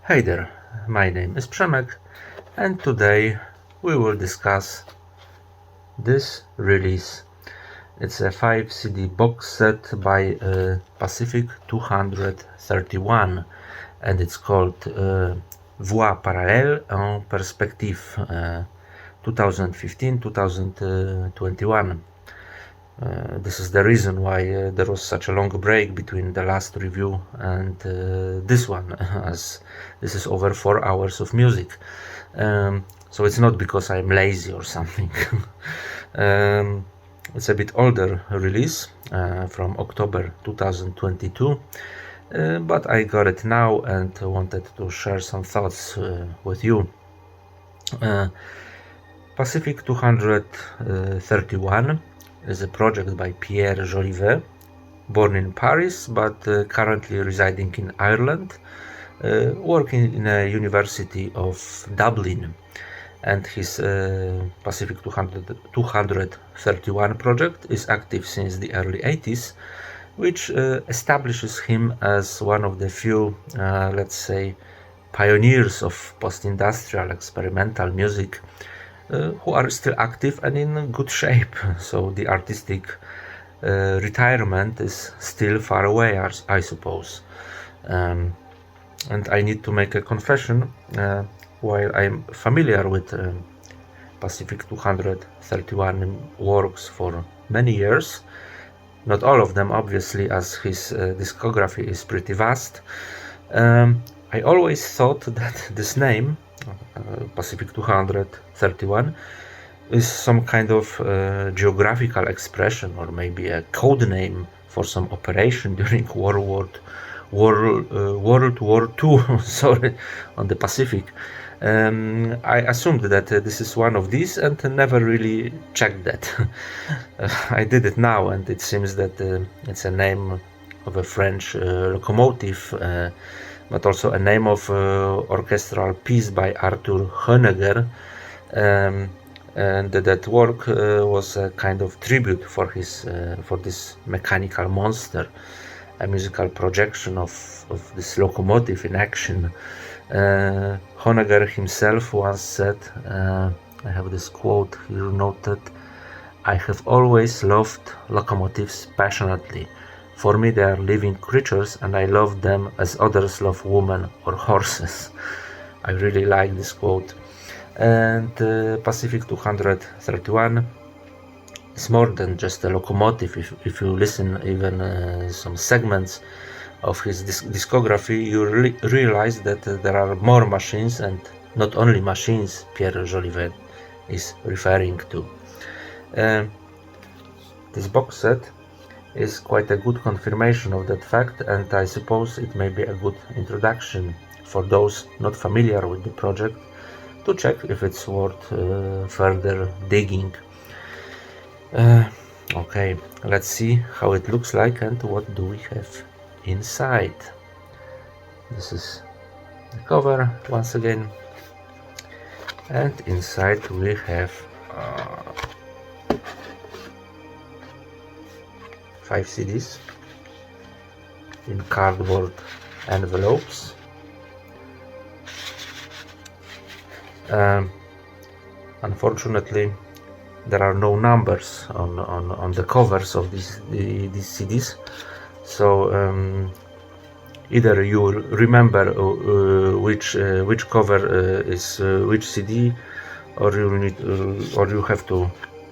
Hey there, my name is Przemek, and today we will discuss this release. It's a 5 CD box set by Pacific 231, and it's called Voies Parallel en Perspective 2015-2021. This is the reason why there was such a long break between the last review and this one, as this is over 4 hours of music. So it's not because I'm lazy or something. It's a bit older release from October 2022, but I got it now and wanted to share some thoughts with you. Pacific 231 is a project by Pierre Jolivet, born in Paris but currently residing in Ireland, working in a University of Dublin. And his Pacific 231 project is active since the early 80s, which establishes him as one of the few, let's say, pioneers of post-industrial experimental music who are still active and in good shape. So the artistic retirement is still far away, I suppose. And I need to make a confession. While I'm familiar with Pacific 231 works for many years, not all of them obviously, as his discography is pretty vast, I always thought that this name, Pacific 231, is some kind of geographical expression, or maybe a code name for some operation during World War II, sorry, on the Pacific. I assumed that this is one of these and never really checked that. I did it now, and it seems that it's a name of a French locomotive, but also a name of orchestral piece by Arthur Honegger, and that work was a kind of tribute for this mechanical monster, a musical projection of this locomotive in action. Honegger himself once said, I have this quote here noted: "I have always loved locomotives passionately. For me they are living creatures and I love them as others love women or horses." I really like this quote. And Pacific 231 is more than just a locomotive. If you listen even some segments of his discography, you realize that there are more machines, and not only machines Pierre Jolivet is referring to. This box set is quite a good confirmation of that fact, and I suppose it may be a good introduction for those not familiar with the project to check if it's worth further digging. Okay, let's see how it looks like and what do we have inside. This is the cover once again, and inside we have 5 CDs in cardboard envelopes. Unfortunately, there are no numbers on the covers of these CDs, so either you will remember which cover is which CD, or you have to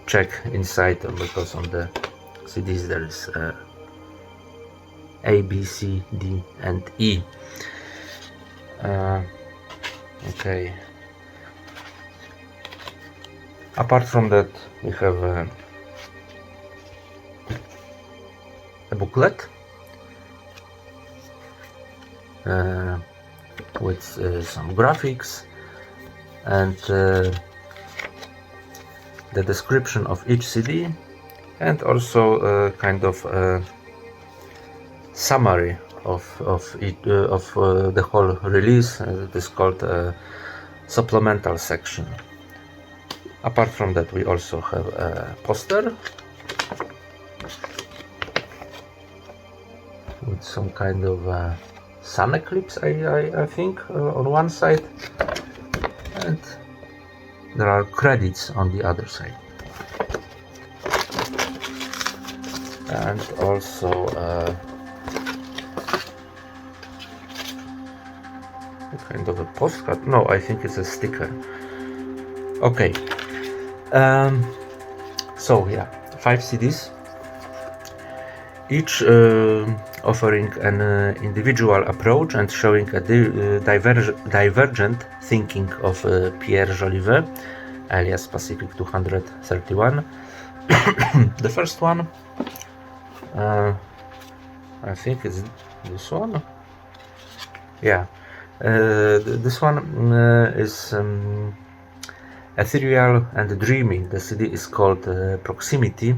check inside, because on the CDs there is A, B, C, D, and E. Okay. Apart from that, we have a booklet with some graphics and the description of each CD, and also kind of summary of the whole release. It is called a supplemental section. Apart from that, we also have a poster with some kind of sun eclipse, I think, on one side, and there are credits on the other side, and also kind of a postcard. No, I think it's a sticker. Okay, so yeah, 5 CDs, each offering an individual approach and showing a divergent thinking of Pierre Jolivet, alias Pacific 231. The first one, I think it's this one. Yeah, this one is ethereal and dreamy. The CD is called Proximity,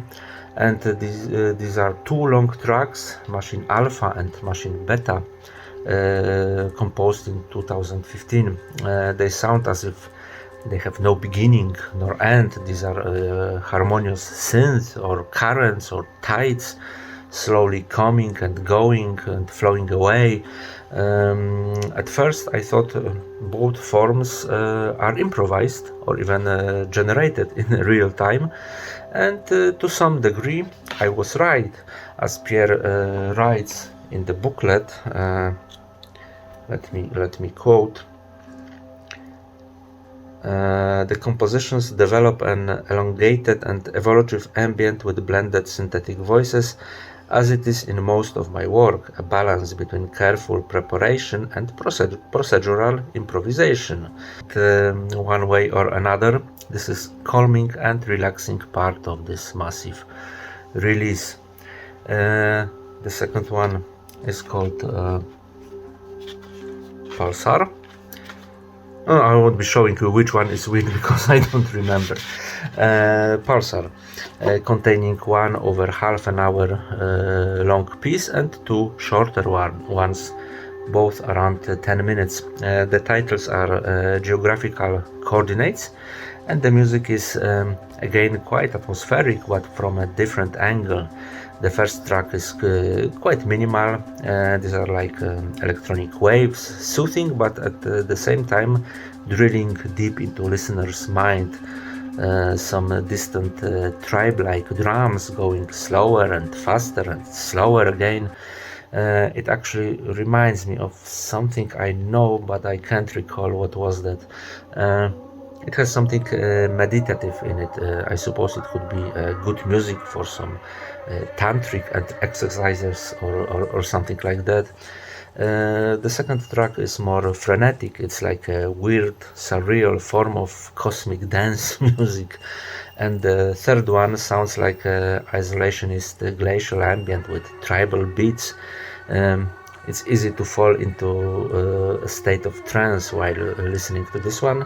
and these are 2 long tracks, Machine Alpha and Machine Beta, composed in 2015. They sound as if they have no beginning nor end. These are harmonious synths or currents or tides, slowly coming and going and flowing away. At first I thought both forms are improvised or even generated in real time, and to some degree I was right, as Pierre writes in the booklet. Let me quote. The compositions develop an elongated and evolutive ambient with blended synthetic voices, as it is in most of my work, a balance between careful preparation and procedural improvisation. One way or another, this is calming and relaxing part of this massive release. The second one is called Pulsar. I won't be showing you which one is which because I don't remember. Pulsar, containing one over half an hour long piece and 2 shorter ones, both around 10 minutes. The titles are geographical coordinates, and the music is again quite atmospheric, but from a different angle. The first track is quite minimal. These are like electronic waves, soothing, but at the same time drilling deep into listener's mind. Some distant tribe-like drums going slower and faster and slower again. It actually reminds me of something I know, but I can't recall what was that. It has something meditative in it. I suppose it could be good music for some tantric and exercises or something like that. The second track is more frenetic. It's like a weird, surreal form of cosmic dance music. And the third one sounds like an isolationist glacial ambient with tribal beats. It's easy to fall into a state of trance while listening to this one.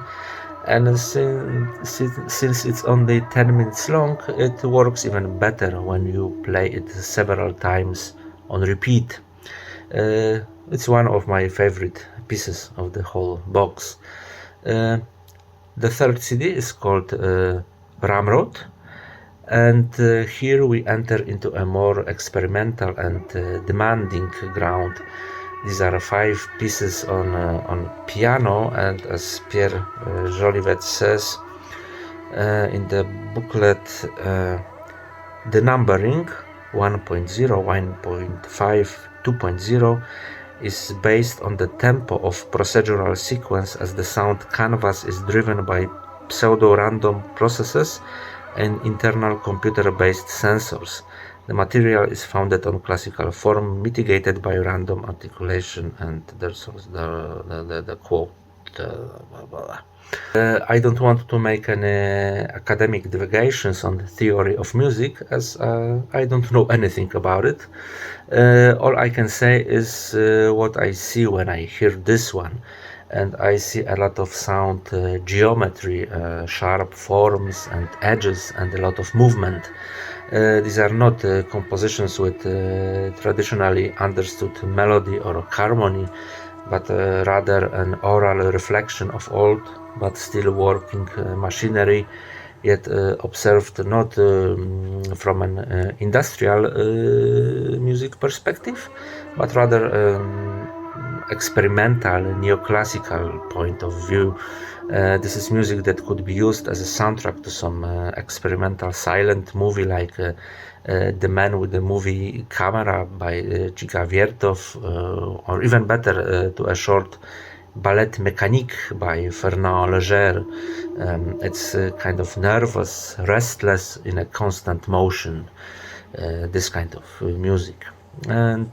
And since it's only 10 minutes long, it works even better when you play it several times on repeat. It's one of my favorite pieces of the whole box. The third CD is called Ramrod, and here we enter into a more experimental and demanding ground. These are 5 pieces on piano, and as Pierre Jolivet says in the booklet, the numbering 1.0, 1.5, 2.0 is based on the tempo of procedural sequence, as the sound canvas is driven by pseudo-random processes and internal computer-based sensors. The material is founded on classical form, mitigated by random articulation, and there's the quote. I don't want to make any academic divagations on the theory of music, as I don't know anything about it. All I can say is what I see when I hear this one, and I see a lot of sound geometry, sharp forms and edges, and a lot of movement. These are not compositions with traditionally understood melody or harmony, but rather an oral reflection of old but still working machinery, yet observed not from an industrial music perspective, but rather experimental neoclassical point of view. This is music that could be used as a soundtrack to some experimental silent movie like The Man with the Movie Camera by Chica Wiertow, or even better, to a short Ballet Mécanique by Fernand Léger. It's kind of nervous, restless, in a constant motion, this kind of music. And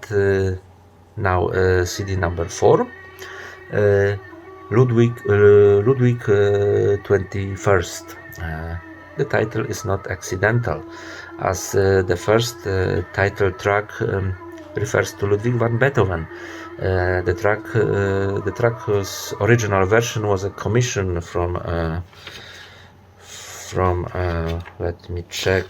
now CD number 4, Ludwig 21st. The title is not accidental, as the first title track refers to Ludwig van Beethoven. The track's original version was a commission from let me check,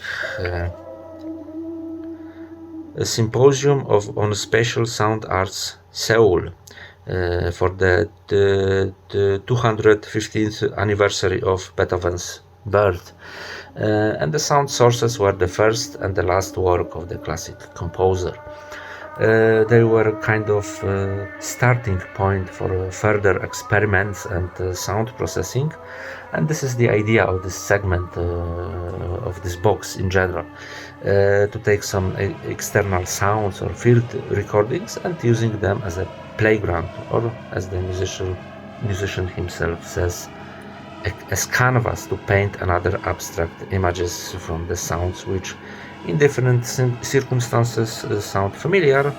a symposium on spatial sound arts, Seoul, for the 215th anniversary of Beethoven's birth. And the sound sources were the first and the last work of the classic composer. They were a kind of starting point for further experiments and sound processing, and this is the idea of this segment of this box in general, to take some external sounds or field recordings and using them as a playground, or as the musician himself says, as canvas to paint another abstract images from the sounds which in different circumstances sound familiar,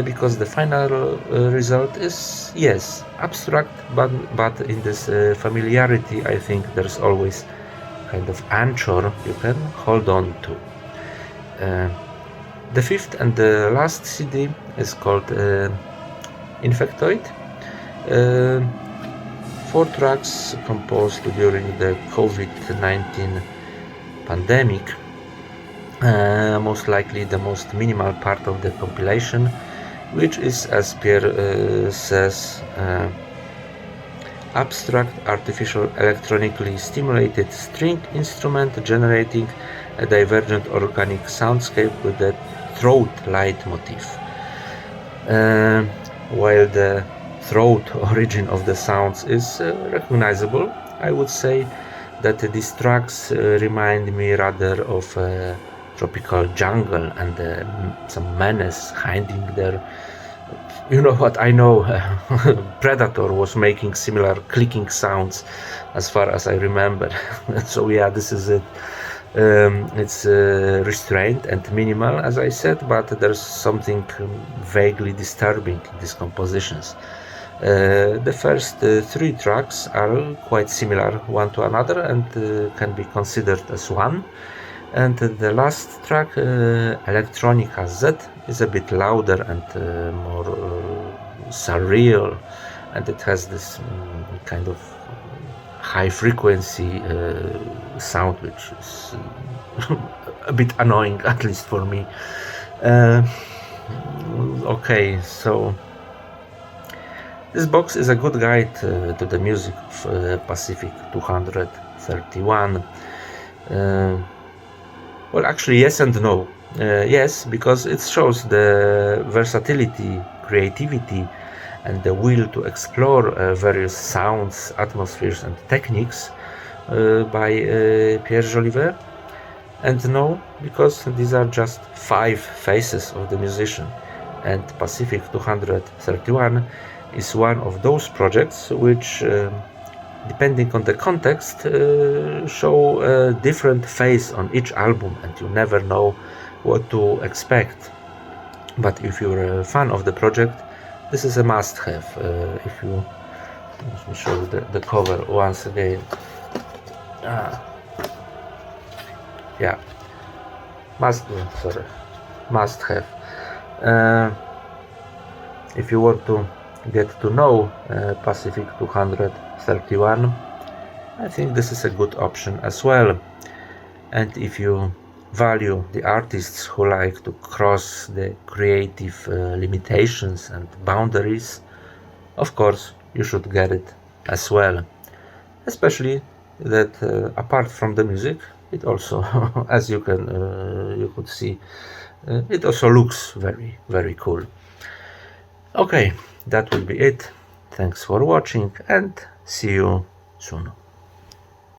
because the final result is, yes, abstract, but in this familiarity I think there's always kind of anchor you can hold on to. The fifth and the last CD is called Infectoid. 4 tracks composed during the COVID-19 pandemic, most likely the most minimal part of the compilation, which is, as Pierre says, abstract artificial electronically stimulated string instrument generating a divergent organic soundscape with the throat leitmotif. While the throat origin of the sounds is recognizable, I would say that these tracks remind me rather of a tropical jungle and some menace hiding there. You know what, I know Predator was making similar clicking sounds as far as I remember. So yeah, this is it. It's restrained and minimal, as I said, but there's something vaguely disturbing in these compositions. The first 3 tracks are quite similar one to another and can be considered as one, and the last track, Electronica Z, is a bit louder and more surreal, and it has this kind of high frequency sound, which is a bit annoying, at least for me. Okay, so this box is a good guide to the music of Pacific 231. Well, actually, yes and no. Yes, because it shows the versatility, creativity, and the will to explore various sounds, atmospheres, and techniques by Pierre Jolivet. And no, because these are just 5 faces of the musician, and Pacific 231 is one of those projects which, depending on the context, show a different face on each album, and you never know what to expect. But if you're a fan of the project, this is a must-have. If you, let me show you the cover once again. Yeah, must-have. If you want to get to know Pacific 231, I think this is a good option as well. And if you value the artists who like to cross the creative limitations and boundaries, of course you should get it as well. Especially that apart from the music, it also, as you could see, it also looks very, very cool. Okay, that will be it. Thanks for watching and see you soon.